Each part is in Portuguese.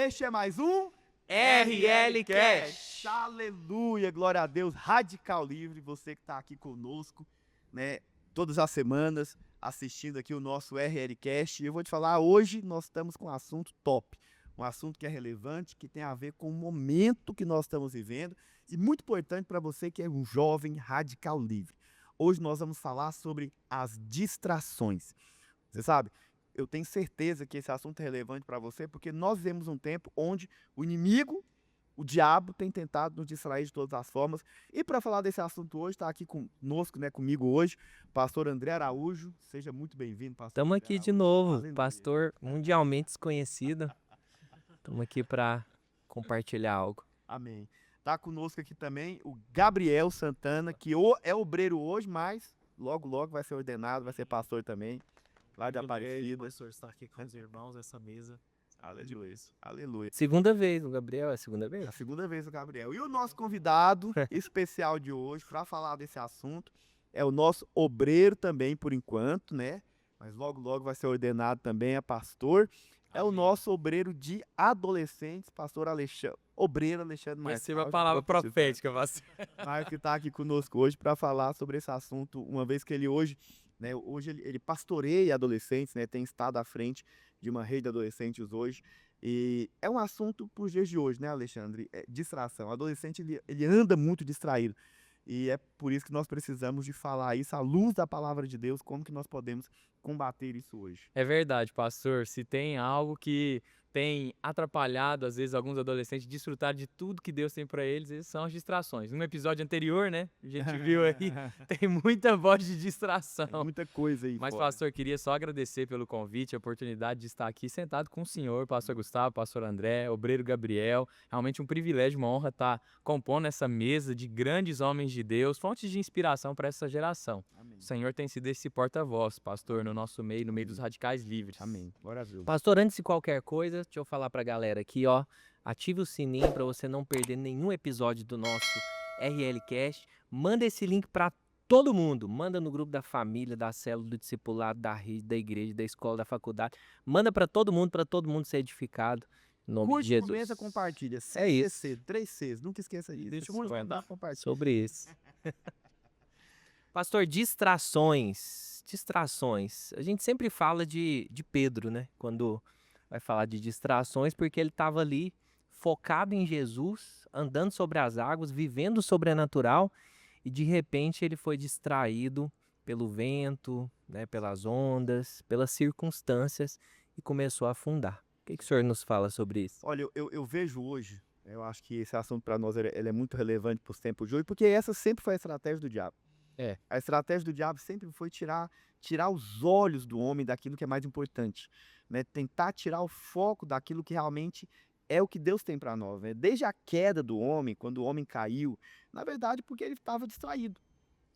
Este é mais um RL Cash. Aleluia, glória a Deus, Radical Livre, você que está aqui conosco, né, todas as semanas, assistindo aqui o nosso RL Cash. E eu vou te falar, hoje nós estamos com um assunto top, um assunto que é relevante, que tem a ver com o momento que nós estamos vivendo e muito importante para você que é um jovem radical livre. Hoje nós vamos falar sobre as distrações. Você sabe, eu tenho certeza que esse assunto é relevante para você, porque nós vivemos um tempo onde o inimigo, o diabo, tem tentado nos distrair de todas as formas. E para falar desse assunto hoje, está aqui conosco, né, comigo hoje, pastor André Araújo. Seja muito bem-vindo, pastor. Estamos André aqui Araújo. de novo, Aleluia. pastor mundialmente desconhecido. Estamos aqui para compartilhar algo. Amém. Está conosco aqui também o Gabriel Santana, que é obreiro hoje, mas logo, logo vai ser ordenado, vai ser pastor também, lá de Aparecida. Pastor, estar aqui com os irmãos nessa mesa. Aleluia. Aleluia. Segunda vez, o Gabriel é a segunda É vez? a segunda vez o Gabriel. E o nosso convidado especial de hoje para falar desse assunto é o nosso obreiro também, por enquanto, né? Mas logo, logo vai ser ordenado também a pastor. É o Amém. nosso obreiro de adolescentes, pastor Alexandre, obreiro Alexandre Mas Marques. você a palavra profética, pastor. Mas que está aqui conosco hoje para falar sobre esse assunto, uma vez que ele hoje, né, ele pastoreia adolescentes, né, tem estado à frente de uma rede de adolescentes hoje, e é um assunto para os dias de hoje, né, Alexandre? É distração. O adolescente, ele anda muito distraído, e é por isso que nós precisamos de falar isso à luz da palavra de Deus, como que nós podemos combater isso hoje. É verdade, pastor. Se tem algo que tem atrapalhado, às vezes, alguns adolescentes desfrutar de tudo que Deus tem para eles, essas são as distrações. No episódio anterior, né, a gente viu aí, tem muita voz de distração. Tem muita coisa aí Mas, fora. pastor, queria só agradecer pelo convite, a oportunidade de estar aqui sentado com o senhor, pastor Gustavo, pastor André, obreiro Gabriel. Realmente um privilégio, uma honra estar compondo essa mesa de grandes homens de Deus, fontes de inspiração para essa geração. Amém. O Senhor tem sido esse porta-voz, pastor, no nosso meio, no meio dos radicais livres. Amém. Glória a Deus. Pastor, antes de qualquer coisa, deixa eu falar pra galera aqui, ó. Ative o sininho para você não perder nenhum episódio do nosso RL Cast. Manda esse link para todo mundo. Manda no grupo da família, da célula, do discipulado, da rede, da igreja, da escola, da faculdade. Manda para todo mundo ser edificado. Em nome de Curte, Jesus. comenta, compartilha. É isso. 3 Cs, nunca esqueça disso. Deixa eu Curte, comentar compartilha. sobre isso. Pastor, distrações. Distrações. A gente sempre fala de Pedro, né? Quando vai falar de distrações, porque ele estava ali focado em Jesus, andando sobre as águas, vivendo o sobrenatural, e de repente ele foi distraído pelo vento, né, pelas ondas, pelas circunstâncias e começou a afundar. O que o senhor nos fala sobre isso? Olha, eu vejo hoje, eu acho que esse assunto para nós ele é muito relevante para os tempos de hoje, porque essa sempre foi a estratégia do diabo. É. A estratégia do diabo sempre foi tirar os olhos do homem daquilo que é mais importante, né? Tentar tirar o foco daquilo que realmente é o que Deus tem para nós, né? Desde a queda do homem, quando o homem caiu, na verdade porque ele estava distraído,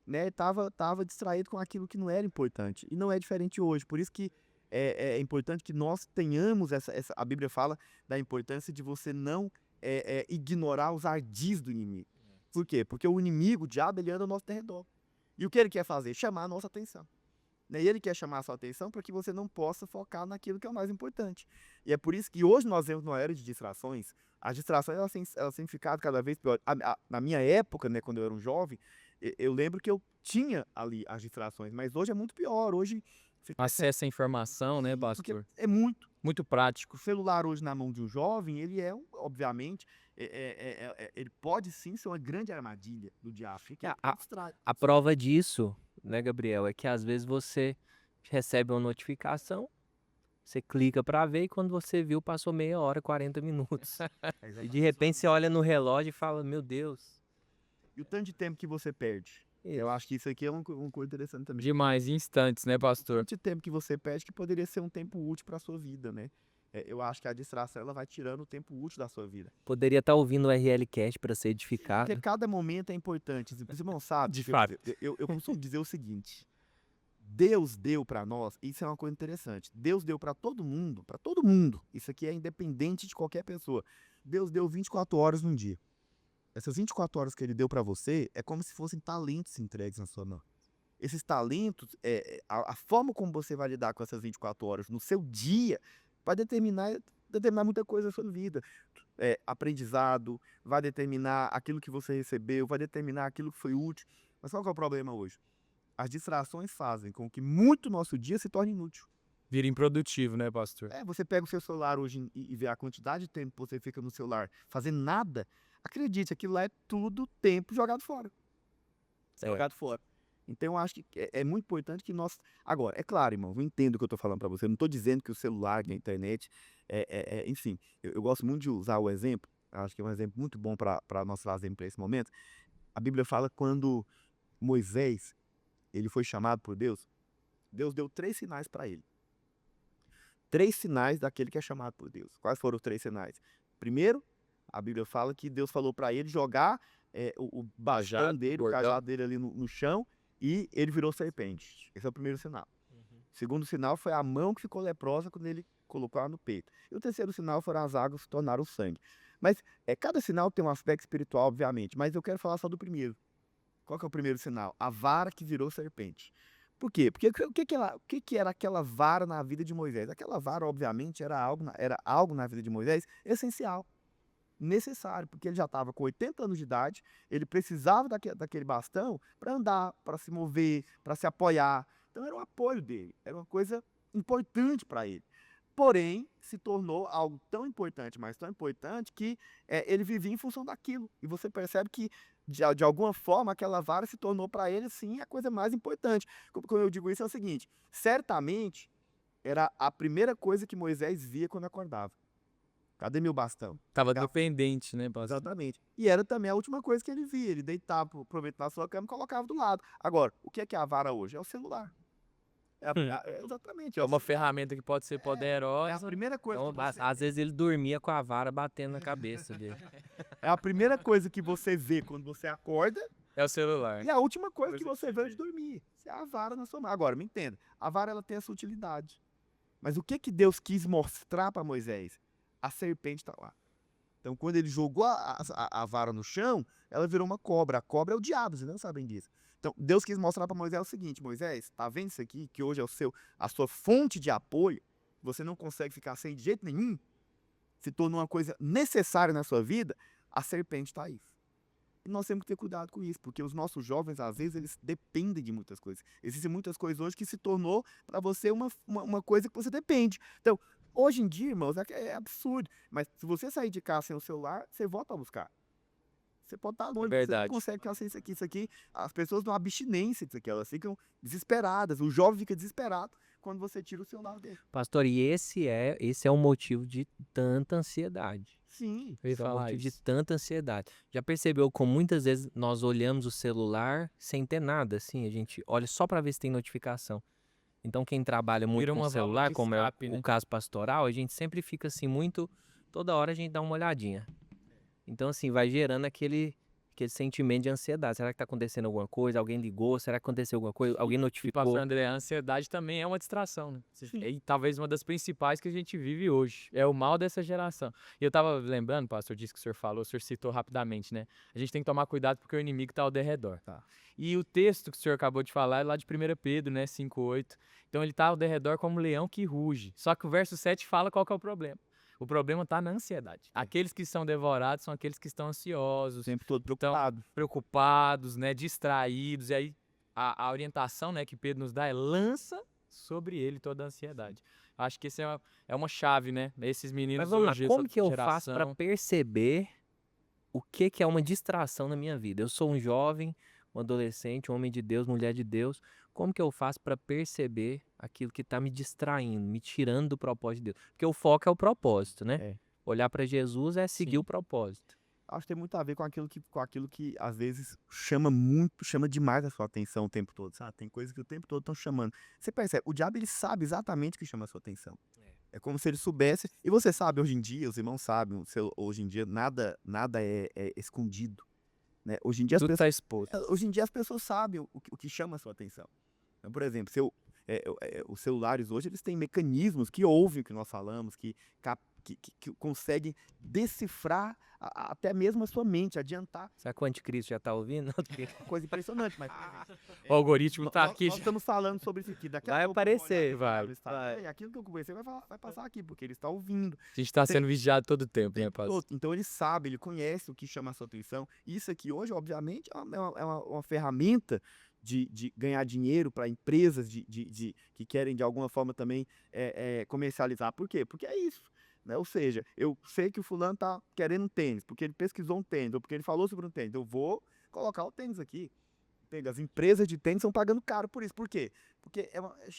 né? Tava distraído com aquilo que não era importante, e não é diferente hoje. Por isso que é importante que nós tenhamos a Bíblia fala da importância de você não ignorar os ardis do inimigo. Por quê? Porque o inimigo, o diabo, ele anda ao nosso redor. E o que ele quer fazer? Chamar a nossa atenção. E ele quer chamar a sua atenção para que você não possa focar naquilo que é o mais importante. E é por isso que hoje nós vemos uma era de distrações. As distrações elas têm ficado cada vez pior. Na minha época, né, quando eu era um jovem, eu lembro que eu tinha ali as distrações, mas hoje é muito pior. Hoje Acesso à informação, né, porque pastor? é muito. Muito prático. O celular hoje na mão de um jovem, ele obviamente, ele pode sim ser uma grande armadilha do diabo. A prova disso, né, Gabriel, é que às vezes você recebe uma notificação, você clica para ver e quando você viu passou meia hora, 40 minutos. E de repente você olha no relógio e fala, meu Deus. E o tanto de tempo que você perde. Isso. Eu acho que isso aqui é uma coisa interessante também. Demais, instantes, né, O pastor? tanto de tempo que você perde que poderia ser um tempo útil para a sua vida, né? Eu acho que a distração ela vai tirando o tempo útil da sua vida. Poderia estar ouvindo o RL Cast para ser edificado. Porque cada momento é importante. Os irmãos sabem. De fato. Eu costumo dizer o seguinte. Deus deu para nós, isso é uma coisa interessante. Deus deu para todo mundo, para todo mundo. Isso aqui é independente de qualquer pessoa. Deus deu 24 horas num dia. Essas 24 horas que ele deu para você é como se fossem talentos entregues na sua mão. Esses talentos, a forma como você vai lidar com essas 24 horas no seu dia, vai determinar determinar muita coisa na sua vida. Aprendizado, vai determinar aquilo que você recebeu, vai determinar aquilo que foi útil. Mas qual que é o problema hoje? As distrações fazem com que muito nosso dia se torne inútil. Vira improdutivo, né, pastor? Você pega o seu celular hoje e vê a quantidade de tempo que você fica no celular fazendo nada, acredite, aquilo lá é tudo tempo jogado fora. Jogado fora. Então eu acho que é muito importante que nós... Agora, é claro, irmão, eu entendo o que eu estou falando para você, eu não estou dizendo que o celular, que a internet, enfim, eu gosto muito de usar o exemplo, acho que é um exemplo muito bom para nós trazermos para esse momento. A Bíblia fala quando Moisés, ele foi chamado por Deus, Deus deu 3 sinais para ele. 3 sinais daquele que é chamado por Deus. Quais foram os 3 sinais? Primeiro, a Bíblia fala que Deus falou para ele jogar o bastão dele, o cajado dele ali no chão, e ele virou serpente. Esse é o primeiro sinal. O segundo sinal foi a mão que ficou leprosa quando ele colocou ela no peito. E o terceiro sinal foram as águas que se tornaram sangue. Mas cada sinal tem um aspecto espiritual, obviamente, mas eu quero falar só do primeiro. Qual que é o primeiro sinal? A vara que virou serpente. Por quê? Porque o que era aquela vara na vida de Moisés? Aquela vara, obviamente, era algo na vida de Moisés essencial, necessário, porque ele já estava com 80 anos de idade, ele precisava daquele bastão para andar, para se mover, para se apoiar. Então era um apoio dele, era uma coisa importante para ele. Porém, se tornou algo tão importante, mas tão importante, que ele vivia em função daquilo. E você percebe que, de alguma forma, aquela vara se tornou para ele, sim, a coisa mais importante. Quando eu digo isso, é o seguinte: certamente era a primeira coisa que Moisés via quando acordava. Cadê meu bastão? Tava dependente, né, pastor? Exatamente. E era também a última coisa que ele via. Ele deitava, provavelmente, na sua cama e colocava do lado. Agora, o que é a vara hoje? É o celular. Exatamente. É uma ferramenta que pode ser É a poderosa. primeira coisa Então, que você... às vezes ele dormia com a vara batendo na cabeça dele. É a primeira coisa que você vê quando você acorda É o celular. e a última coisa que você vê antes de dormir. É a vara na sua mão. Agora, me entenda. A vara, ela tem essa utilidade. Mas o que Deus quis mostrar para Moisés? A serpente está lá. Então, quando ele jogou a vara no chão, ela virou uma cobra. A cobra é o diabo, vocês não sabem disso. Então, Deus quis mostrar para Moisés o seguinte: Moisés, tá vendo isso aqui, que hoje é a sua fonte de apoio, você não consegue ficar sem de jeito nenhum, se tornou uma coisa necessária na sua vida, a serpente está aí. E nós temos que ter cuidado com isso, porque os nossos jovens, às vezes, eles dependem de muitas coisas. Existem muitas coisas hoje que se tornou para você uma coisa que você depende. Então, hoje em dia, irmãos, é absurdo. Mas se você sair de casa sem o celular, você volta a buscar. Você pode estar longe, você não consegue ficar sem isso aqui. As pessoas dão abstinência disso aqui, elas ficam desesperadas. O jovem fica desesperado quando você tira o celular dele. Pastor, e esse é o motivo de tanta ansiedade. Sim. Eu ia Esse é o falar motivo de isso. tanta ansiedade. Já percebeu como muitas vezes nós olhamos o celular sem ter nada, assim? A gente olha só para ver se tem notificação. Então, quem trabalha muito Vira com uma o celular, válvula de como é escape, né? o caso pastoral, a gente sempre fica assim muito... Toda hora a gente dá uma olhadinha. Então, assim, vai gerando aquele sentimento de ansiedade. Será que tá acontecendo alguma coisa? Alguém ligou? Será que aconteceu alguma coisa? Alguém E, notificou? pastor André, a ansiedade também é uma distração, né? Sim. E talvez uma das principais que a gente vive hoje. É o mal dessa geração. E eu tava lembrando, pastor, disso que o senhor falou, o senhor citou rapidamente, né? A gente tem que tomar cuidado porque o inimigo tá ao derredor. Tá. E o texto que o senhor acabou de falar é lá de 1 Pedro, né? 5:8. Então ele tá ao derredor como um leão que ruge. Só que o verso 7 fala qual que é o problema. O problema está na ansiedade. Aqueles que são devorados são aqueles que estão ansiosos, Sempre todo preocupado. preocupados, né, distraídos. E aí a orientação, né, que Pedro nos dá é lança sobre ele toda a ansiedade. Acho que esse é uma chave, né? Esses meninos Mas vamos lá, hoje, como essa que eu faço para geração. perceber o que é uma distração na minha vida? Eu sou um jovem, um adolescente, um homem de Deus, mulher de Deus. Como que eu faço para perceber aquilo que está me distraindo, me tirando do propósito de Deus? Porque o foco é o propósito, né? É. Olhar para Jesus é seguir Sim. o propósito. Acho que tem muito a ver com aquilo que às vezes chama demais a sua atenção o tempo todo, sabe? Tem coisas que o tempo todo estão chamando. Você percebe, o diabo, ele sabe exatamente o que chama a sua atenção. É como se ele soubesse. E você sabe, hoje em dia, os irmãos sabem, hoje em dia nada é escondido, né? Hoje em dia Tudo está exposto. hoje em dia as pessoas sabem o que chama a sua atenção. Então, por exemplo, os celulares hoje, eles têm mecanismos que ouvem o que nós falamos, que que conseguem decifrar até mesmo a sua mente, adiantar. Será que o anticristo já tá ouvindo? Uma coisa impressionante, mas O algoritmo tá nós, aqui. nós estamos falando sobre isso aqui. Daqui a Vai pouco eu vou olhar aparecer, aqui vai, no Instagram, e aquilo que eu conversei vai passar aqui, porque ele está ouvindo. A gente tá sendo vigiado todo o tempo, né, Tempo pastor? todo. Então ele sabe, ele conhece o que chama a sua atenção. Isso aqui hoje, obviamente, é uma ferramenta de ganhar dinheiro para empresas que querem de alguma forma também comercializar. Por quê? Porque é isso. Né? Ou seja, eu sei que o fulano tá querendo um tênis, porque ele pesquisou um tênis, ou porque ele falou sobre um tênis. Eu vou colocar o tênis aqui. Entende? As empresas de tênis estão pagando caro por isso. Por quê? Porque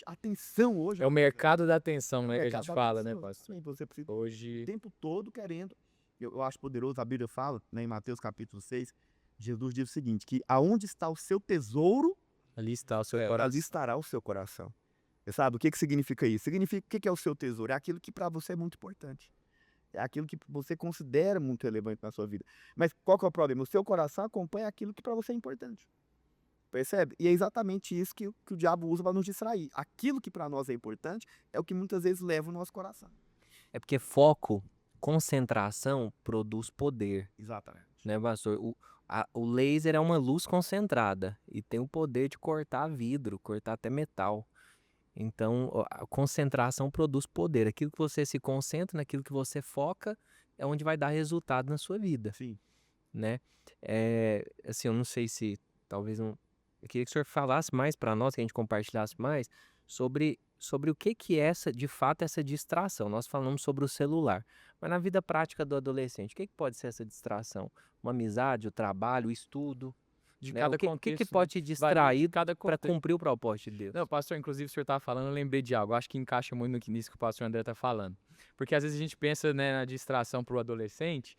a atenção hoje... É o mercado da atenção, né, que a mercado gente da fala, né, atenção. pastor? Sim, você precisa o Hoje, tempo todo querendo. Eu acho poderoso, a Bíblia fala, né, em Mateus capítulo 6, Jesus diz o seguinte, que aonde está o seu tesouro, ali está o seu ali coração. estará o seu coração. Você sabe o que significa isso? Significa o que é o seu tesouro? É aquilo que para você é muito importante. É aquilo que você considera muito relevante na sua vida. Mas qual que é o problema? O seu coração acompanha aquilo que para você é importante. Percebe? E é exatamente isso que o diabo usa para nos distrair. Aquilo que para nós é importante é o que muitas vezes leva o nosso coração. É porque foco, concentração produz poder, Exatamente. né, pastor? O laser é uma luz concentrada e tem o poder de cortar vidro, cortar até metal. Então, a concentração produz poder. Aquilo que você se concentra, naquilo que você foca, é onde vai dar resultado na sua vida, Sim. né? Assim, eu não sei se talvez não. Eu queria que o senhor falasse mais para nós, que a gente compartilhasse mais sobre o que é de fato essa distração. Nós falamos sobre o celular, mas na vida prática do adolescente, o que pode ser essa distração? Uma amizade, o trabalho, o estudo? De Né? cada O que contexto, pode te varia de distrair cada para contexto. cumprir o propósito de Deus? Não, pastor, inclusive o senhor estava falando, eu lembrei de algo. Acho que encaixa muito nisso que o pastor André está falando. Porque às vezes a gente pensa, né, na distração para o adolescente,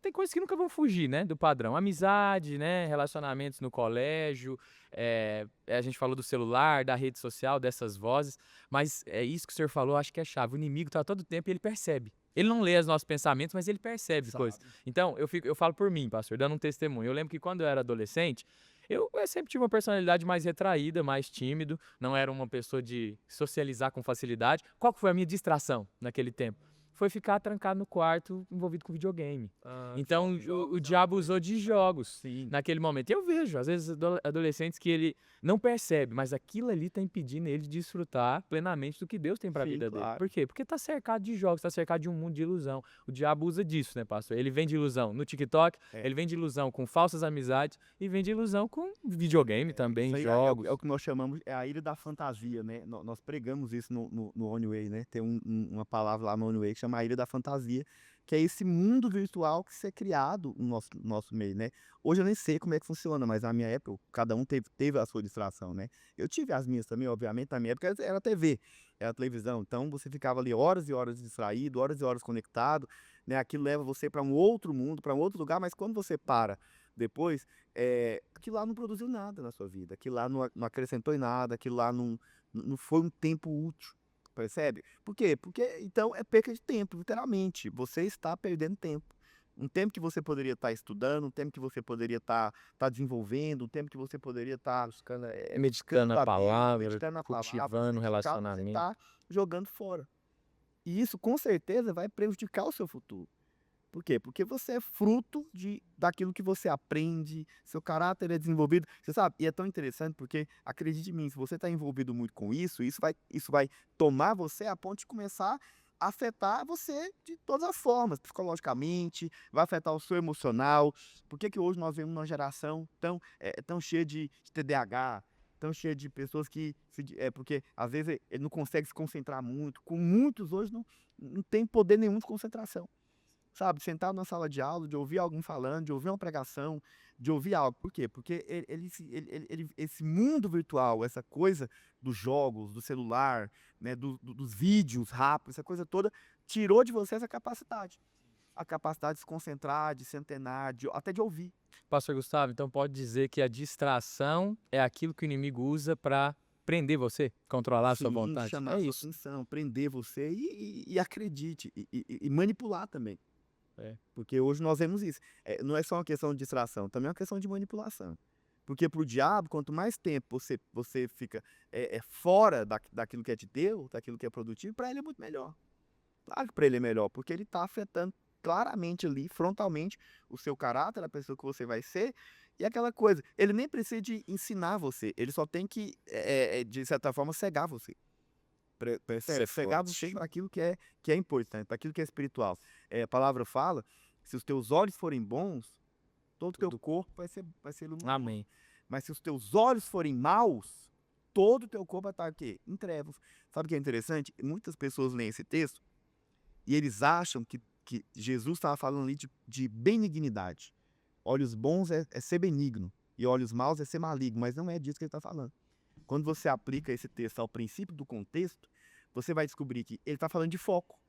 tem coisas que nunca vão fugir, né, do padrão. Amizade, né, relacionamentos no colégio, a gente falou do celular, da rede social, dessas vozes, mas é isso que o senhor falou, acho que é chave. O inimigo está todo tempo e ele percebe. Ele não lê os nossos pensamentos, mas ele percebe coisas. Então, eu falo por mim, pastor, dando um testemunho. Eu lembro que quando eu era adolescente, eu sempre tive uma personalidade mais retraída, mais tímido, não era uma pessoa de socializar com facilidade. Qual que foi a minha distração naquele tempo? Foi ficar trancado no quarto, envolvido com videogame. Então, o diabo usou de jogos Sim. naquele momento. E eu vejo, às vezes, adolescentes que ele não percebe, mas aquilo ali está impedindo ele de desfrutar plenamente do que Deus tem para a Sim, vida dele. claro. Por quê? Porque está cercado de jogos, está cercado de um mundo de ilusão. O diabo usa disso, né, pastor? Ele vem de ilusão no TikTok, ele vem de ilusão com falsas amizades e vem de ilusão com videogame também, Isso aí jogos. é o que nós chamamos, é a ilha da fantasia, né? Nós pregamos isso no Oneway, né? Tem uma palavra lá no Oneway que chama a ilha da fantasia, que é esse mundo virtual que se é criado no nosso meio, né? Hoje eu nem sei como é que funciona, mas na minha época, cada um teve a sua distração, né? Eu tive as minhas também, obviamente, na minha época era a TV, era a televisão, então você ficava ali horas e horas distraído, horas e horas conectado, né? Aquilo leva você para um outro mundo, para um outro lugar, mas quando você para depois, aquilo lá não produziu nada na sua vida, aquilo lá não acrescentou em nada, aquilo lá não foi um tempo útil, percebe? Por quê? Porque, então, é perca de tempo, literalmente, você está perdendo tempo. Um tempo que você poderia estar estudando, um tempo que você poderia estar desenvolvendo, um tempo que você poderia estar Buscando, meditando meditando a palavra, meditando a palavra, cultivando o você relacionamento. está jogando fora. E isso, com certeza, vai prejudicar o seu futuro. Por quê? Porque você é fruto daquilo que você aprende, seu caráter é desenvolvido. Você sabe, e é tão interessante porque, acredite em mim, se você está envolvido muito com isso vai tomar você a ponto de começar a afetar você de todas as formas, psicologicamente, vai afetar o seu emocional. Por que hoje nós vemos uma geração tão cheia de TDAH, tão cheia de pessoas que... porque, às vezes, ele não consegue se concentrar muito. Com muitos hoje não tem poder nenhum de concentração. Sabe, sentado na sala de aula, de ouvir alguém falando, de ouvir uma pregação, de ouvir algo. Por quê? Porque esse mundo virtual, essa coisa dos jogos, do celular, né, dos vídeos rápidos, essa coisa toda, tirou de você essa capacidade. A capacidade de se concentrar, de se antenar, até de ouvir. Pastor Gustavo, então pode dizer que a distração é aquilo que o inimigo usa para prender você, controlar a sua Sim, vontade. chamar a sua atenção, prender você e acredite, e manipular também. Porque hoje nós vemos isso. Não é só uma questão de distração, também é uma questão de manipulação. Porque para o diabo, quanto mais tempo você fica fora daquilo que é de Deus, daquilo que é produtivo, para ele é muito melhor. Claro que para ele é melhor, porque ele está afetando claramente ali, frontalmente, o seu caráter, a pessoa que você vai ser, e aquela coisa. Ele nem precisa de ensinar você, ele só tem que, de certa forma, cegar você. Percebe? Ser Cegar forte. você para aquilo que é importante, para aquilo que é espiritual. A palavra fala, se os teus olhos forem bons, todo o teu corpo vai ser luminoso. Amém. Mas se os teus olhos forem maus, todo o teu corpo vai estar o quê? Em trevas. Sabe o que é interessante? Muitas pessoas leem esse texto e eles acham que Jesus estava falando ali de benignidade. Olhos bons é ser benigno e olhos maus é ser maligno, mas não é disso que ele está falando. Quando você aplica esse texto ao princípio do contexto, você vai descobrir que ele está falando de foco.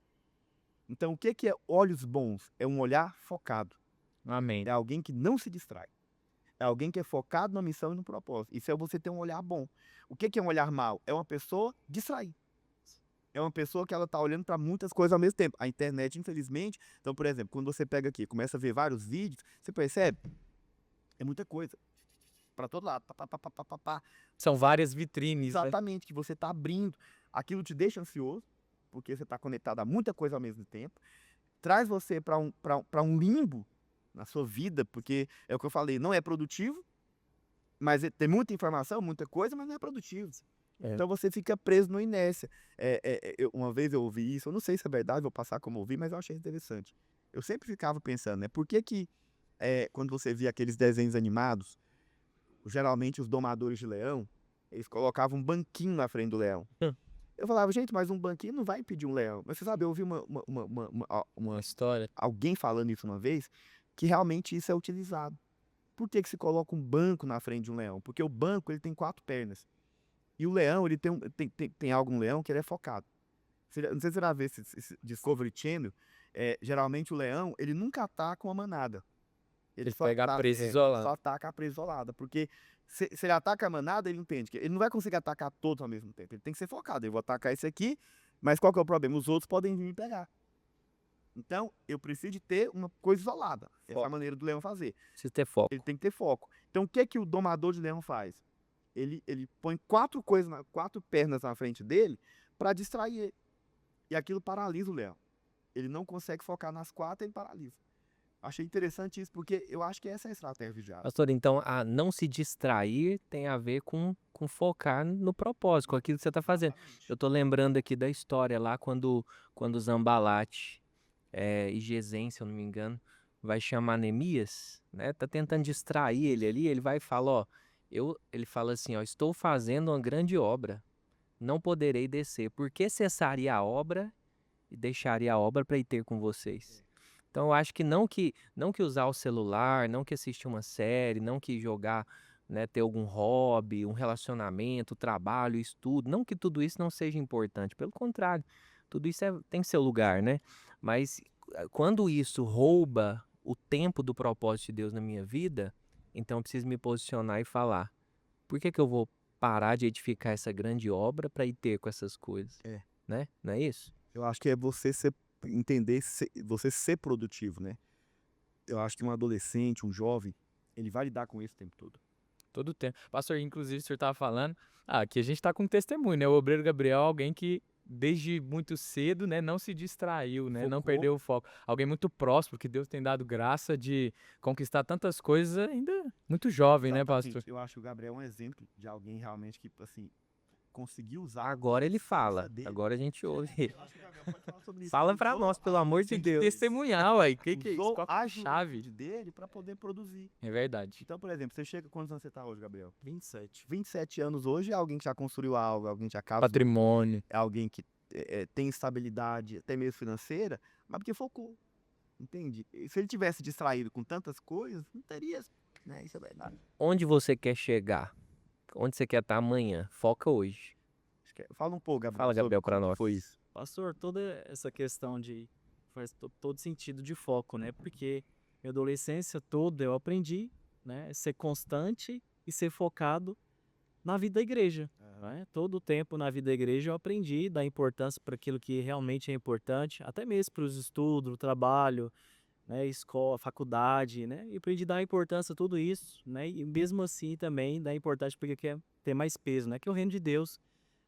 Então, o que é olhos bons? É um olhar focado. Amém. É alguém que não se distrai. É alguém que é focado na missão e no propósito. Isso é você ter um olhar bom. O que é um olhar mau? É uma pessoa distraída. É uma pessoa que ela está olhando para muitas coisas ao mesmo tempo. A internet, infelizmente... Então, por exemplo, quando você pega aqui, começa a ver vários vídeos, você percebe? É muita coisa. Para todo lado. Pá, pá, pá, pá, pá, pá, pá. São várias vitrines, né? Exatamente, que você está abrindo. Aquilo te deixa ansioso, porque você está conectado a muita coisa ao mesmo tempo. Traz você para um limbo na sua vida, porque é o que eu falei, não é produtivo, mas tem muita informação, muita coisa, mas não é produtivo. Então você fica preso na inércia. Uma vez eu ouvi isso, eu não sei se é verdade, vou passar como ouvi, mas eu achei interessante. Eu sempre ficava pensando, né? Por que quando você via aqueles desenhos animados, geralmente os domadores de leão, eles colocavam um banquinho na frente do leão. Eu falava, gente, mas um banquinho não vai impedir um leão. Mas você sabe, eu ouvi Uma história. alguém falando isso uma vez, que realmente isso é utilizado. Por que se coloca um banco na frente de um leão? Porque o banco ele tem 4 pernas. E o leão, ele tem algo no leão que ele é focado. Não sei se você já vê esse Discovery Channel, geralmente o leão, ele nunca ataca uma manada. Ele pega a presa isolada. Só ataca a presa isolada. Porque se ele ataca a manada, ele entende que ele não vai conseguir atacar todos ao mesmo tempo. Ele tem que ser focado. Eu vou atacar esse aqui, mas qual que é o problema? Os outros podem vir me pegar. Então, eu preciso de ter uma coisa isolada. Essa é a maneira do leão fazer. Precisa ter foco. Ele tem que ter foco. Então, o que o domador de leão faz? Ele põe 4 pernas na frente dele para distrair ele. E aquilo paralisa o leão. Ele não consegue focar nas 4, ele paralisa. Achei interessante isso, porque eu acho que essa é a estratégia vigiada. Pastor, então a não se distrair tem a ver com focar no propósito, com aquilo que você está fazendo. Eu tô lembrando aqui da história lá quando Zambalate e Gesem, se eu não me engano, vai chamar Neemias, né? Tá tentando distrair ele ali, ele vai e fala, ó, ele fala assim, ó, estou fazendo uma grande obra, não poderei descer, por que cessaria a obra e deixaria a obra para ir ter com vocês? Então eu acho que não que usar o celular, não que assistir uma série, não que jogar, né, ter algum hobby, um relacionamento, trabalho, estudo, não que tudo isso não seja importante, pelo contrário, tudo isso tem seu lugar, né? Mas quando isso rouba o tempo do propósito de Deus na minha vida, então eu preciso me posicionar e falar, por que eu vou parar de edificar essa grande obra para ir ter com essas coisas? Né? Não é isso? Eu acho que é você você ser produtivo, né? Eu acho que um adolescente, um jovem, ele vai lidar com isso o tempo todo. Todo o tempo. Pastor, inclusive, o senhor estava falando, aqui a gente está com um testemunho, né? O obreiro Gabriel é alguém que, desde muito cedo, né, não se distraiu, né? Não Focou. perdeu o foco. Alguém muito próspero, que Deus tem dado graça de conquistar tantas coisas ainda muito jovem, né, Exatamente. pastor? Eu acho que o Gabriel é um exemplo de alguém realmente que, assim, conseguiu usar. Agora ele fala, dele. agora a gente ouve ele. Eu acho que o Gabriel pode falar sobre isso. Fala Ele pra usou nós, pelo amor de Tem que Deus. testemunhar, uai. Que é isso? usou Qual que é a a chave? juventude dele para poder produzir. É verdade. Então, por exemplo, você chega, quantos anos você tá hoje, Gabriel? 27. 27 anos hoje é alguém que já construiu algo, alguém que já casou, Patrimônio. é alguém que tem estabilidade, até mesmo financeira, mas porque focou, entende? E se ele tivesse distraído com tantas coisas, não teria, né? Isso é verdade. Onde você quer chegar? Onde você quer estar amanhã? Foca hoje. Fala um pouco, Gabriel. Fala, Gabriel, sobre pra como nós. foi isso. Pastor, toda essa questão faz todo sentido de foco, né? Porque minha adolescência toda eu aprendi, né? Ser constante e ser focado na vida da igreja, né? Todo o tempo na vida da igreja eu aprendi dar importância para aquilo que realmente é importante, até mesmo para os estudos, o trabalho, né? Escola, faculdade, né? E aprendi a dar importância a tudo isso, né? E mesmo assim também dar importância porque quer ter mais peso, né? Que é o reino de Deus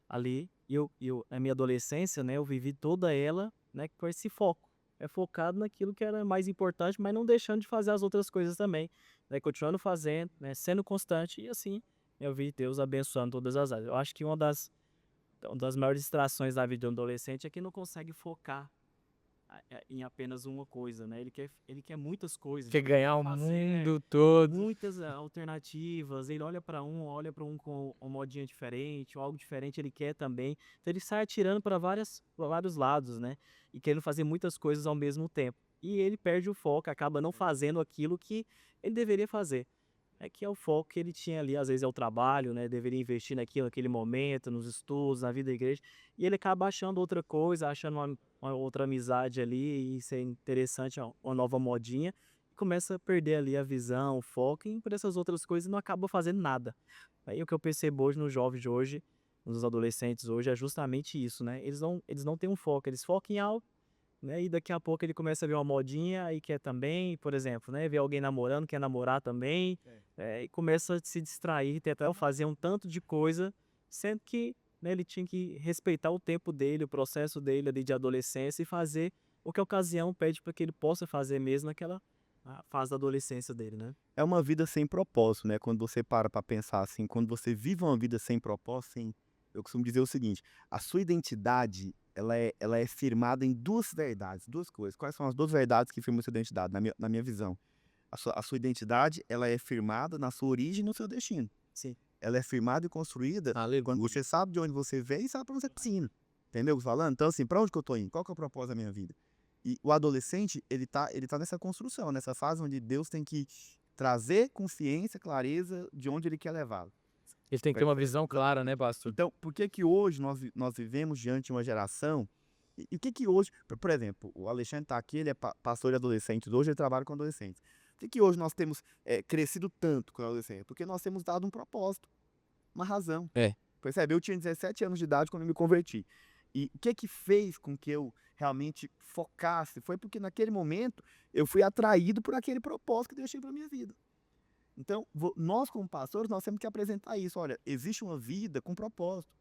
ali. E eu na minha adolescência, né? Eu vivi toda ela, né, com esse foco. É focado naquilo que era mais importante, mas não deixando de fazer as outras coisas também, né, continuando fazendo, né, sendo constante e assim eu vi Deus abençoando todas as áreas. Eu acho que uma das maiores distrações da vida de um adolescente é que não consegue focar em apenas uma coisa, né? Ele quer muitas coisas, Quer ele ganhar quer o fazer mundo todo. muitas alternativas. Ele olha para um com uma modinha diferente, ou algo diferente ele quer também. Então ele sai atirando para vários lados, né? E querendo fazer muitas coisas ao mesmo tempo. E ele perde o foco, acaba não fazendo aquilo que ele deveria fazer. É que é o foco que ele tinha ali, às vezes é o trabalho, né? Deveria investir naquele momento, nos estudos, na vida da igreja. E ele acaba achando outra coisa, achando uma outra amizade ali, e isso é interessante, ó, uma nova modinha. E começa a perder ali a visão, o foco, e por essas outras coisas não acaba fazendo nada. Aí o que eu percebo hoje nos jovens de hoje, nos adolescentes hoje, é justamente isso, né? Eles não têm um foco, eles focam em algo, né? E daqui a pouco ele começa a ver uma modinha e quer também, por exemplo, né? Ver alguém namorando, quer namorar também, e começa a se distrair, tentar fazer um tanto de coisa, sendo que, né, ele tinha que respeitar o tempo dele, o processo dele ali de adolescência e fazer o que a ocasião pede para que ele possa fazer mesmo naquela fase da adolescência dele, né? É uma vida sem propósito, né? Quando você para pra pensar assim, quando você vive uma vida sem propósito, eu costumo dizer o seguinte: a sua identidade, ela é firmada em duas verdades, duas coisas. Quais são as duas verdades que firmam a sua identidade, na minha visão? A sua identidade, ela é firmada na sua origem e no seu destino. Sim. Ela é firmada e construída Aleluia. quando você sabe de onde você veio e sabe pra onde você tá indo. Entendeu o que eu tô falando? Então, assim, pra onde que eu tô indo? Qual que é o propósito da minha vida? E o adolescente, ele tá nessa construção, nessa fase onde Deus tem que trazer consciência, clareza de onde ele quer levá-lo. Ele tem que ter uma visão clara, né, pastor? Então, por que que hoje nós vivemos diante de uma geração, e o que que hoje, por exemplo, o Alexandre está aqui, ele é pastor de adolescentes, hoje ele trabalha com adolescentes. Por que que hoje nós temos crescido tanto com adolescentes? Porque nós temos dado um propósito, uma razão. É. Percebe? Eu tinha 17 anos de idade quando eu me converti. E o que que fez com que eu realmente focasse? Foi porque naquele momento eu fui atraído por aquele propósito que Deus tinha para minha vida. Então, nós como pastores, nós temos que apresentar isso. Olha, existe uma vida com propósito.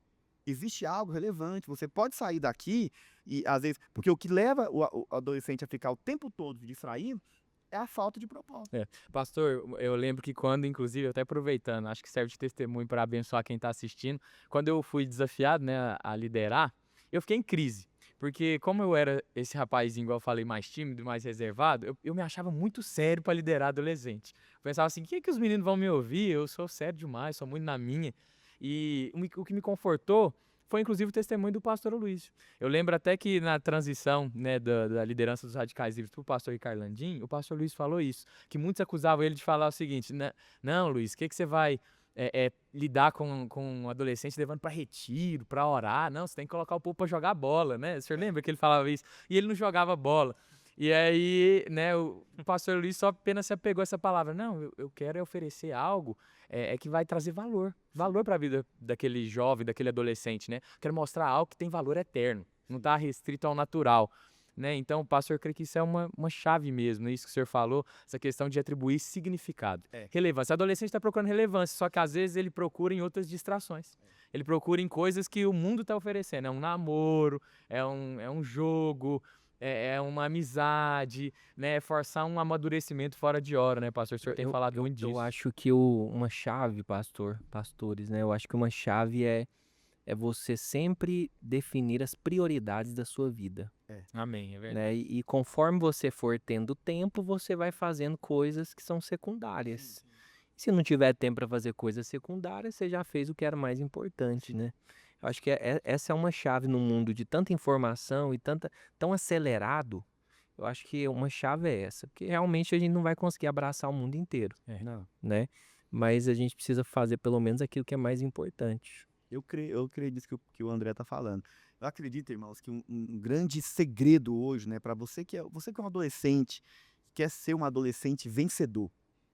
Existe algo relevante. Você pode sair daqui e, às vezes... Porque o que leva o adolescente a ficar o tempo todo distraído é a falta de propósito. Pastor, eu lembro que quando, inclusive, até aproveitando, acho que serve de testemunho para abençoar quem está assistindo, quando eu fui desafiado, né, a liderar, eu fiquei em crise. Porque como eu era esse rapazinho, igual eu falei, mais tímido, mais reservado, eu me achava muito sério para liderar adolescente. Eu pensava assim, o que os meninos vão me ouvir? Eu sou sério demais, sou muito na minha. E o que me confortou foi, inclusive, o testemunho do pastor Luiz. Eu lembro até que na transição, né, da liderança dos Radicais Livres para o pastor Ricardo Landim, o pastor Luiz falou isso, que muitos acusavam ele de falar o seguinte, né, não, Luiz, o que você vai lidar com um adolescente levando para retiro, para orar? Não, você tem que colocar o povo para jogar bola, né? O senhor lembra que ele falava isso? E ele não jogava bola. E aí, né, o pastor Luiz só apenas se apegou a essa palavra. Não, eu quero oferecer algo que vai trazer valor para a vida daquele jovem, daquele adolescente, né? Quero mostrar algo que tem valor eterno, não está restrito ao natural, né? Então, pastor, eu creio que isso é uma chave mesmo, isso que o senhor falou, essa questão de atribuir significado. Relevância. O adolescente está procurando relevância, só que às vezes ele procura em outras distrações. Ele procura em coisas que o mundo está oferecendo. É um namoro, é um jogo, é uma amizade, né? É forçar um amadurecimento fora de hora, né, pastor? O senhor tem falado muito disso. Eu acho que uma chave, pastores, né? Eu acho que uma chave é você sempre definir as prioridades da sua vida, Amém, é verdade. né? E conforme você for tendo tempo, você vai fazendo coisas que são secundárias. Se não tiver tempo para fazer coisas secundárias, você já fez o que era mais importante, né? Eu acho que essa é uma chave no mundo de tanta informação e tão acelerado. Eu acho que uma chave é essa, porque realmente a gente não vai conseguir abraçar o mundo inteiro, Não. né? Mas a gente precisa fazer pelo menos aquilo que é mais importante. Eu creio nisso que o André está falando. Eu acredito, irmãos, que um grande segredo hoje, né, para você que é um adolescente, que quer ser um adolescente vencedor.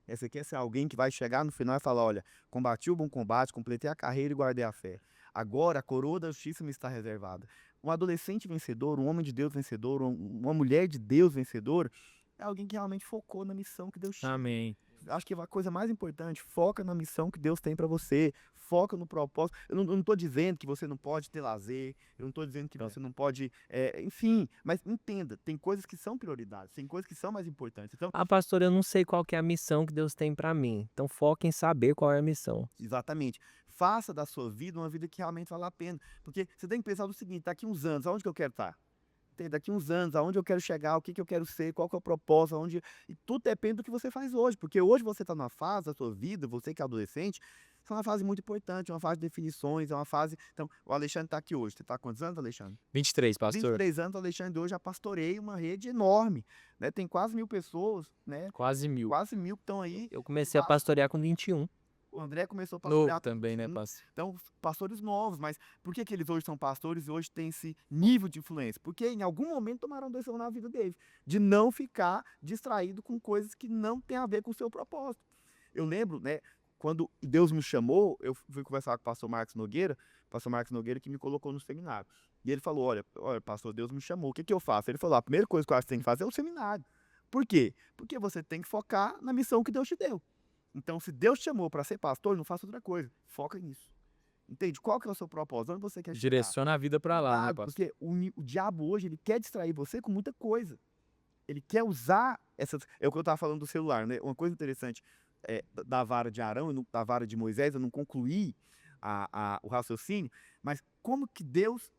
Você quer ser alguém que vai chegar no final e falar, olha, combati o bom combate, completei a carreira e guardei a fé. Agora a coroa da justiça me está reservada. Um adolescente vencedor, um homem de Deus vencedor, uma mulher de Deus vencedora, é alguém que realmente focou na missão que Deus tinha. Amém. acho que a coisa mais importante, foca na missão que Deus tem para você, foca no propósito. Eu não estou dizendo que você não pode ter lazer, eu não estou dizendo que você não pode, enfim, mas entenda, tem coisas que são prioridades, tem coisas que são mais importantes. Então, Ah, pastor, eu não sei qual que é a missão que Deus tem para mim. Então foca em saber qual é a missão. exatamente, faça da sua vida uma vida que realmente vale a pena. Porque você tem que pensar no seguinte, daqui uns anos, aonde que eu quero estar? Daqui uns anos, aonde eu quero chegar, o que eu quero ser, qual que é o propósito, e tudo depende do que você faz hoje, porque hoje você está numa fase da sua vida, você que é adolescente, é uma fase muito importante, uma fase de definições, é uma fase... Então, o Alexandre está aqui hoje, você está há quantos anos, Alexandre? 23, pastor. 23 anos, o Alexandre hoje já pastoreia uma rede enorme, né? Tem quase 1.000 pessoas, né? Quase 1000. Quase 1.000 que estão aí. Eu comecei a pastorear com 21. O André começou a Novo pastorear também, né, com pastor? então, pastores novos, mas por que eles hoje são pastores e hoje têm esse nível de influência? Porque em algum momento tomaram decisão na vida deles, de não ficar distraído com coisas que não têm a ver com o seu propósito. Eu lembro, né, quando Deus me chamou, eu fui conversar com o pastor Marcos Nogueira que me colocou no seminário. E ele falou, olha, pastor, Deus me chamou, o que eu faço? Ele falou, a primeira coisa que eu acho que você tem que fazer é o seminário. Por quê? Porque você tem que focar na missão que Deus te deu. Então, se Deus te chamou para ser pastor, não faça outra coisa. Foca nisso. Entende? Qual que é o seu propósito? Onde você quer chegar? Direciona a vida pra lá, né, Claro, pastor? porque o diabo hoje, ele quer distrair você com muita coisa. Ele quer usar essas... É o que eu estava falando do celular, né? Uma coisa interessante da vara de Arão e da vara de Moisés, eu não concluí o raciocínio, mas como que Deus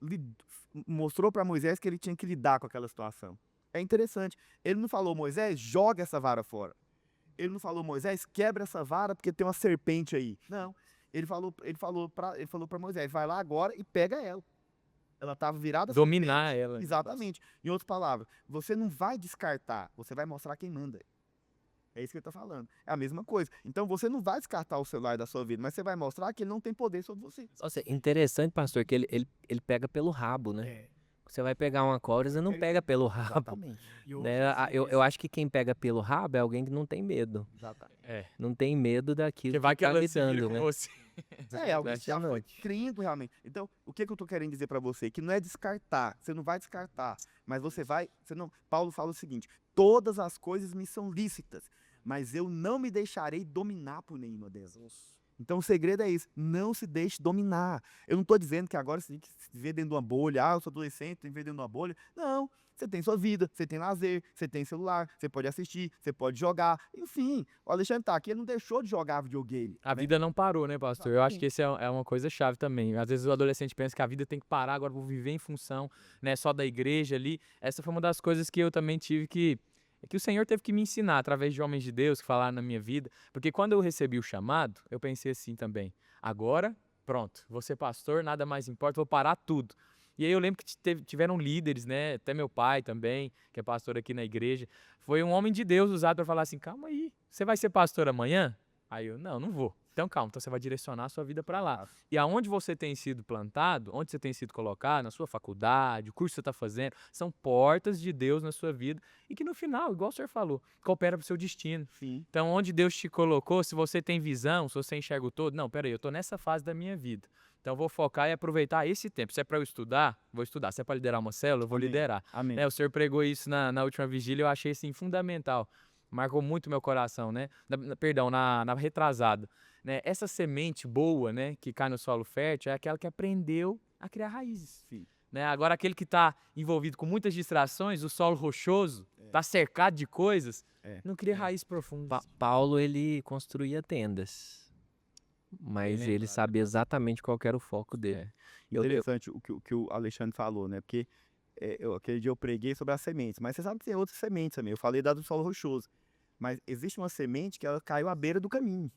mostrou para Moisés que ele tinha que lidar com aquela situação? É interessante. Ele não falou, Moisés, joga essa vara fora. Ele não falou, Moisés, quebra essa vara porque tem uma serpente aí. Não. Ele falou para Moisés, vai lá agora e pega ela. Ela estava virada à Dominar serpente. ela. Exatamente. Em outras palavras, você não vai descartar, você vai mostrar quem manda. É isso que ele está falando. É a mesma coisa. Então você não vai descartar o celular da sua vida, mas você vai mostrar que ele não tem poder sobre você. Nossa, interessante, pastor, que ele pega pelo rabo, né? Você vai pegar uma cobra, você não pega pelo rabo. Exatamente. Né? Eu acho que quem pega pelo rabo é alguém que não tem medo. Exatamente. É. Não tem medo daquilo Porque vai que tá ela se vira lidando, com né? você. Alguém já foi Impressionante. crendo realmente. Então, o que eu tô querendo dizer para você? Que não é descartar, você não vai descartar, mas você não. Paulo fala o seguinte: todas as coisas me são lícitas, mas eu não me deixarei dominar por nenhuma delas. Então o segredo é isso, não se deixe dominar. Eu não estou dizendo que agora você tem que se ver dentro de uma bolha, eu sou adolescente, tem que ver dentro de uma bolha. Não, você tem sua vida, você tem lazer, você tem celular, você pode assistir, você pode jogar. Enfim, o Alexandre tá aqui, ele não deixou de jogar videogame. A vida não parou, né, pastor? Eu acho que esse é uma coisa chave também. Às vezes o adolescente pensa que a vida tem que parar, agora vou viver em função, né, só da igreja ali. Essa foi uma das coisas que eu também tive que o Senhor teve que me ensinar através de homens de Deus que falaram na minha vida. Porque quando eu recebi o chamado, eu pensei assim também, agora, pronto, vou ser pastor, nada mais importa, vou parar tudo. E aí eu lembro que tiveram líderes, né, até meu pai também, que é pastor aqui na igreja, foi um homem de Deus usado para falar assim, calma aí, você vai ser pastor amanhã? Aí eu, não vou. Então calma, então você vai direcionar a sua vida para lá. E aonde você tem sido plantado, onde você tem sido colocado, na sua faculdade, o curso que você está fazendo, são portas de Deus na sua vida e que no final, igual o senhor falou, coopera para o seu destino. Sim. Então onde Deus te colocou, se você tem visão, se você enxerga o todo, não, peraí, eu estou nessa fase da minha vida. Então eu vou focar e aproveitar esse tempo. Se é para eu estudar, vou estudar. Se é para liderar uma célula, eu vou Amém. liderar. Amém. Né, o senhor pregou isso na última vigília, eu achei assim fundamental. Marcou muito meu coração, né? Na retrasada. Né? Essa semente boa, né, que cai no solo fértil, é aquela que aprendeu a criar raízes. Sim. Né? Agora, aquele que está envolvido com muitas distrações, o solo rochoso, está cercado de coisas, não cria raiz profunda. Paulo, ele construía tendas, mas Bem ele lembrado, sabia exatamente qual que era o foco dele. Interessante o que o Alexandre falou, né? Porque aquele dia eu preguei sobre as sementes, mas você sabe que tem outras sementes também. Eu falei da do solo rochoso, mas existe uma semente que ela caiu à beira do caminho.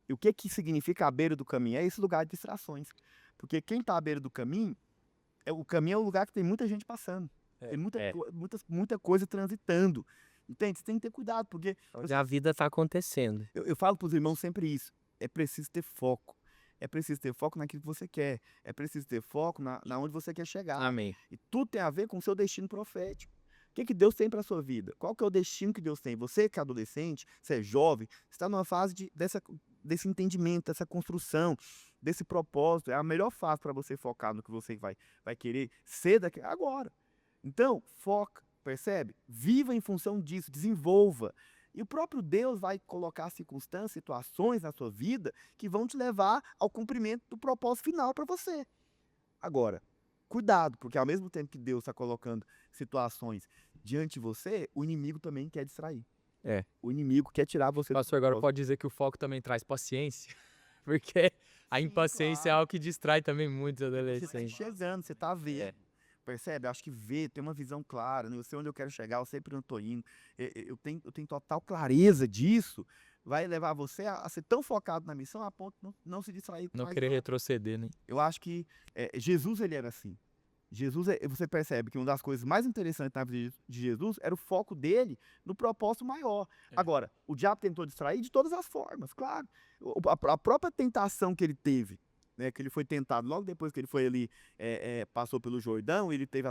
E o que significa à beira do caminho? É esse lugar de distrações. Porque quem está à beira do caminho, o caminho é o lugar que tem muita gente passando. Tem muita coisa transitando. Entende? Você tem que ter cuidado, porque... Onde a vida está acontecendo. Eu falo para os irmãos sempre isso. É preciso ter foco. É preciso ter foco naquilo que você quer. É preciso ter foco na onde você quer chegar. Amém. E tudo tem a ver com o seu destino profético. O que Deus tem para a sua vida? Qual que é o destino que Deus tem? Você que é adolescente, você é jovem, você está numa fase desse entendimento, dessa construção, desse propósito. É a melhor fase para você focar no que você vai querer ser agora. Então, foca, percebe? Viva em função disso, desenvolva. E o próprio Deus vai colocar circunstâncias, situações na sua vida que vão te levar ao cumprimento do propósito final para você. Agora, cuidado, porque ao mesmo tempo que Deus está colocando situações diante de você, o inimigo também quer distrair. É. O inimigo quer tirar você do Pastor, agora propósito. pode dizer que o foco também traz paciência, porque a Sim, impaciência é claro. algo que distrai também muitos Você está adolescentes. enxergando, você está vendo. Percebe? Acho que ver, ter uma visão clara, né? Eu sei onde eu quero chegar, eu sei para onde eu estou indo. Eu tenho total clareza disso. Vai levar você a ser tão focado na missão a ponto de não se distrair com Não mais querer nada. retroceder, né? Eu acho que Jesus ele era assim. Jesus, você percebe que uma das coisas mais interessantes na vida de Jesus era o foco dele no propósito maior. Agora, o diabo tentou distrair de todas as formas, claro. A própria tentação que ele teve, né, que ele foi tentado logo depois que ele foi ali, passou pelo Jordão, ele teve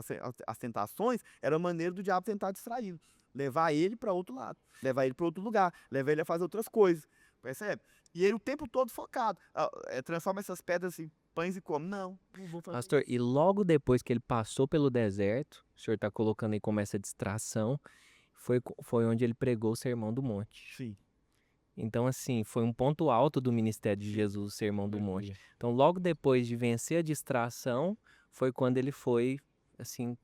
as tentações, era a maneira do diabo tentar distraí-lo. Levar ele para outro lado, levar ele para outro lugar, levar ele a fazer outras coisas, percebe? E ele o tempo todo focado. Transforma essas pedras em pães e come. Não vou fazer. Pastor, e logo depois que ele passou pelo deserto, o senhor está colocando aí como essa distração, foi onde ele pregou o Sermão do Monte. Sim. Então, assim, foi um ponto alto do ministério de Jesus, o Sermão do Monte. Então, logo depois de vencer a distração, foi quando ele foi, assim,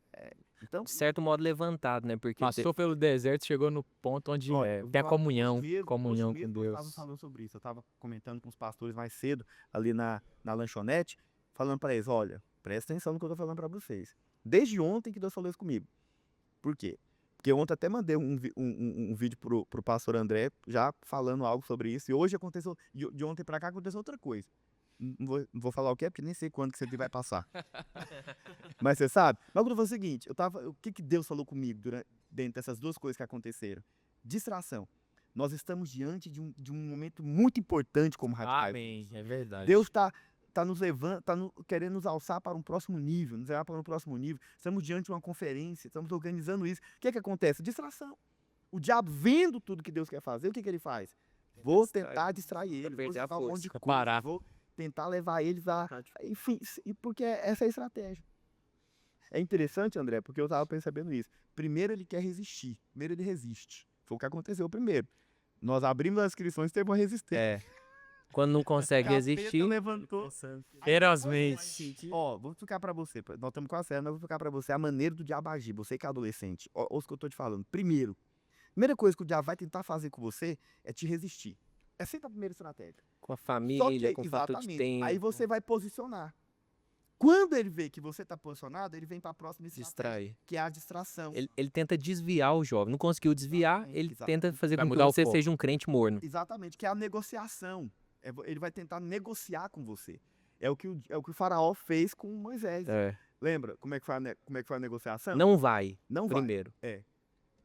Então, de certo modo levantado, né? Porque Passou pelo deserto, chegou no ponto onde olha, eu tem a vou- comunhão, hoje comunhão mesmo com nós estávamos Deus. falando sobre isso. Eu estava comentando com os pastores mais cedo, ali na lanchonete, falando para eles, olha, presta atenção no que eu estou falando para vocês. Desde ontem que Deus falou isso comigo. Por quê? Porque ontem até mandei um vídeo pro pastor André, já falando algo sobre isso, e hoje aconteceu, de ontem para cá aconteceu outra coisa. Não vou falar o que é, porque nem sei quando que isso aqui vai passar. Mas você sabe? Mas quando foi o seguinte, o que Deus falou comigo dentro dessas duas coisas que aconteceram? Distração. Nós estamos diante de um momento muito importante como radicais. Amém, é verdade. Deus está nos levando, querendo nos alçar para um próximo nível, nos levar para um próximo nível. Estamos diante de uma conferência, estamos organizando isso. O que é que acontece? Distração. O diabo vendo tudo que Deus quer fazer, o que ele faz? Vou tentar distrair ele, vou perder a jogar um monte de força. coisa, Parar. vou tentar levar eles a... Enfim, porque essa é a estratégia. É interessante, André, porque eu estava percebendo isso. Primeiro ele quer resistir, primeiro ele resiste. Foi o que aconteceu primeiro. Nós abrimos as inscrições e teve uma resistência. Quando não consegue resistir, Levantou. Ferozmente. Ó, vou explicar pra você. Nós estamos com a série, mas eu vou explicar pra você a maneira do diabo agir. Você que é adolescente. Ó, ouça o que eu tô te falando. Primeira coisa que o diabo vai tentar fazer com você é te resistir. É sempre a primeira estratégia. com a Só família, que, com falta de exatamente, tempo, aí você vai posicionar. Quando ele vê que você tá posicionado, ele vem pra próxima estratégia, distrai. que é a distração. Ele tenta desviar o jovem. Não conseguiu desviar, Exatamente, ele exatamente. tenta fazer Vai com que mudar o você foco. seja um crente morno. Exatamente, que é a negociação. Ele vai tentar negociar com você. É o que o faraó fez com Moisés. É. Lembra como é que foi a negociação? Não vai, Não vai. primeiro.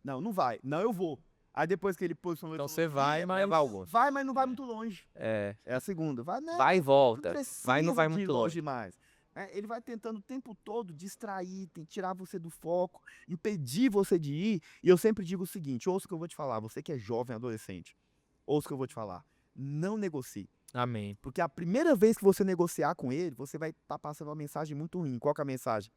Não vai. Não, eu vou. Aí depois que ele posicionou... ele Então falou, você vai, mas vai, mas não vai muito longe. É, É a segunda. Vai, né? vai e Não volta. Vai e não precisa vai de ir muito longe. mais. Ele vai tentando o tempo todo distrair, tirar você do foco, impedir você de ir. E eu sempre digo o seguinte, ouça o que eu vou te falar, você que é jovem, adolescente, ouça o que eu vou te falar. Não negocie. amém. Porque a primeira vez que você negociar com ele, você vai estar passando uma mensagem muito ruim. Qual que é a mensagem?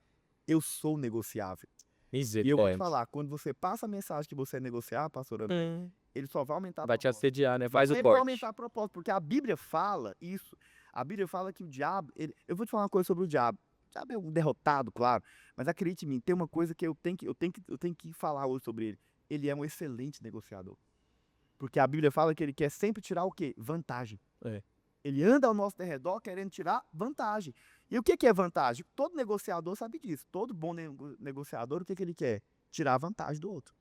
Eu sou negociável. E eu vou te Misericórdia. falar, quando você passa a mensagem que você é negociar, pastor André, ele só vai aumentar a Vai te proposta. assediar, né? Faz o Ele vai corte. aumentar a proposta, porque a Bíblia fala isso. A Bíblia fala que o diabo... Eu vou te falar uma coisa sobre o diabo. O diabo é um derrotado, claro. Mas acredite em mim, tem uma coisa que eu tenho que falar hoje sobre ele. Ele é um excelente negociador. Porque a Bíblia fala que ele quer sempre tirar o quê? Vantagem. É. Ele anda ao nosso derredor querendo tirar vantagem. E o que é vantagem? Todo negociador sabe disso. Todo bom negociador, o que ele quer? Tirar vantagem do outro.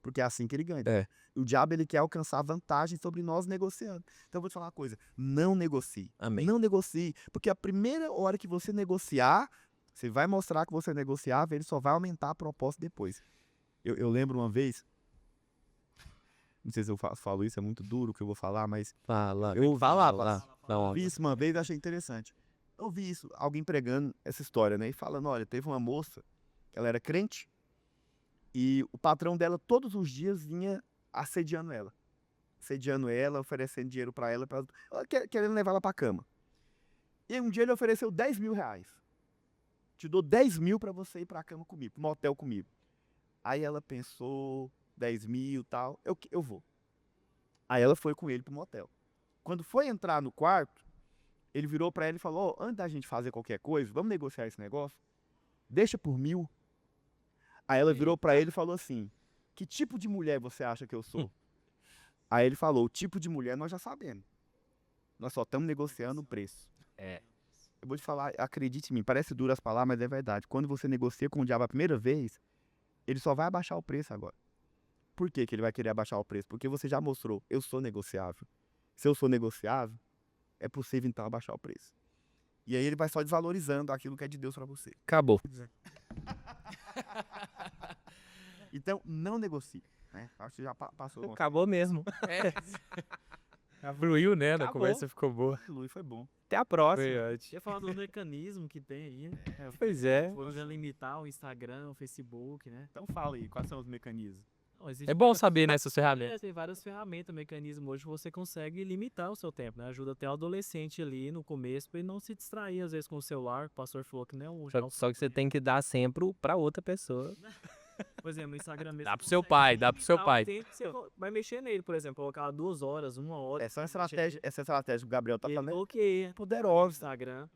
Porque é assim que ele ganha. É. O diabo, ele quer alcançar vantagem sobre nós negociando. Então eu vou te falar uma coisa, não negocie. Amém. Não negocie, porque a primeira hora que você negociar, você vai mostrar que você é negociável, ele só vai aumentar a proposta depois. Eu lembro uma vez, não sei se eu falo isso, é muito duro o que eu vou falar, mas Fala. eu Fala. vi isso uma vez e achei interessante. Eu vi isso, alguém pregando essa história, né? E falando, olha, teve uma moça, ela era crente, e o patrão dela todos os dias vinha assediando ela. Oferecendo dinheiro pra ela, querendo levar ela pra cama. E um dia ele ofereceu 10 mil reais. Te dou 10 mil pra você ir pra cama comigo, pro motel comigo. Aí ela pensou, 10 mil e tal, eu vou. Aí ela foi com ele pro motel. Quando foi entrar no quarto, ele virou pra ela e falou: "Ó, antes da gente fazer qualquer coisa, vamos negociar esse negócio? Deixa por 1.000." Aí ela virou pra ele e falou assim: "Que tipo de mulher você acha que eu sou?" Aí ele falou: "O tipo de mulher nós já sabemos. Nós só estamos negociando o preço." É. Eu vou te falar, acredite em mim, parece duro as palavras, mas é verdade. Quando você negocia com o diabo a primeira vez, ele só vai abaixar o preço agora. Por que que ele vai querer abaixar o preço? Porque você já mostrou: eu sou negociável. Se eu sou negociável, é possível então abaixar o preço. E aí ele vai só desvalorizando aquilo que é de Deus pra você. Acabou. Então, não negocie, né? Acho que já passou. Acabou mesmo. Já fluiu, né? A Acabou. conversa ficou boa. Luiz foi bom. Até a próxima. Foi ótimo. Ia falar do mecanismo que tem aí, né? Pois é. Foram limitar o Instagram, o Facebook, né? Então fala aí, quais são os mecanismos? Não, existe É bom saber nessas ferramentas. tem várias ferramentas, mecanismos hoje que você consegue limitar o seu tempo, né? Ajuda até o adolescente ali no começo pra ele não se distrair às vezes com o celular. O pastor falou que não é um. Só que você tem que dar sempre pra outra pessoa. Por exemplo, no Instagram mesmo. Dá você pro seu consegue pai, dá pro seu limitar o pai. tempo que você vai mexer nele, por exemplo, colocar 2 horas, 1 hora. Essa estratégia que o Gabriel tá Ele falando é bloqueia o poderosa. Instagram.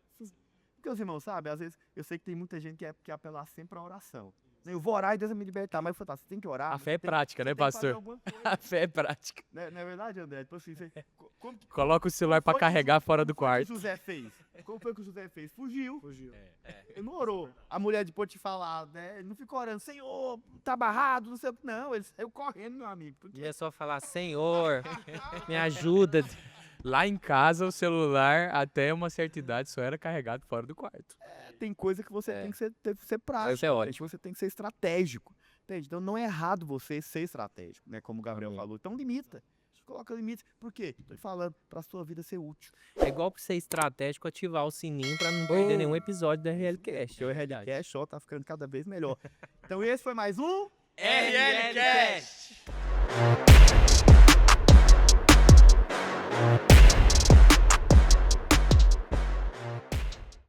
Porque os irmãos, sabe, às vezes eu sei que tem muita gente que quer apelar sempre pra oração. Eu vou orar e Deus vai me libertar, mas eu falo, tá, você tem que orar. A mas fé você é tem- prática, você né, tem que fazer pastor? alguma coisa. A fé é prática. Não é verdade, André? Tipo assim, como que Coloca o celular pra foi que carregar fora do como foi que quarto. o José fez? Como foi que o José fez? Fugiu. Fugiu. Ele não orou. A mulher de Potifar lá, né? Ele não ficou orando, Senhor, tá barrado, não sei o que. Não, ele saiu correndo, meu amigo. Porque E é só falar: Senhor, me ajuda. Lá em casa, o celular, até uma certa idade, só era carregado fora do quarto. tem coisa que você É. tem que ser prático. Isso é ótimo. Gente, você tem que ser estratégico. Entende? Então não é errado você ser estratégico, né? Como o Gabriel falou. Então limita. Coloca limites. Por quê? Tô te falando, pra sua vida ser útil. É igual pra ser estratégico ativar o sininho pra não perder nenhum episódio da RLCast. Ou realidade. Que é show, tá ficando cada vez melhor. Então esse foi mais um RLCast!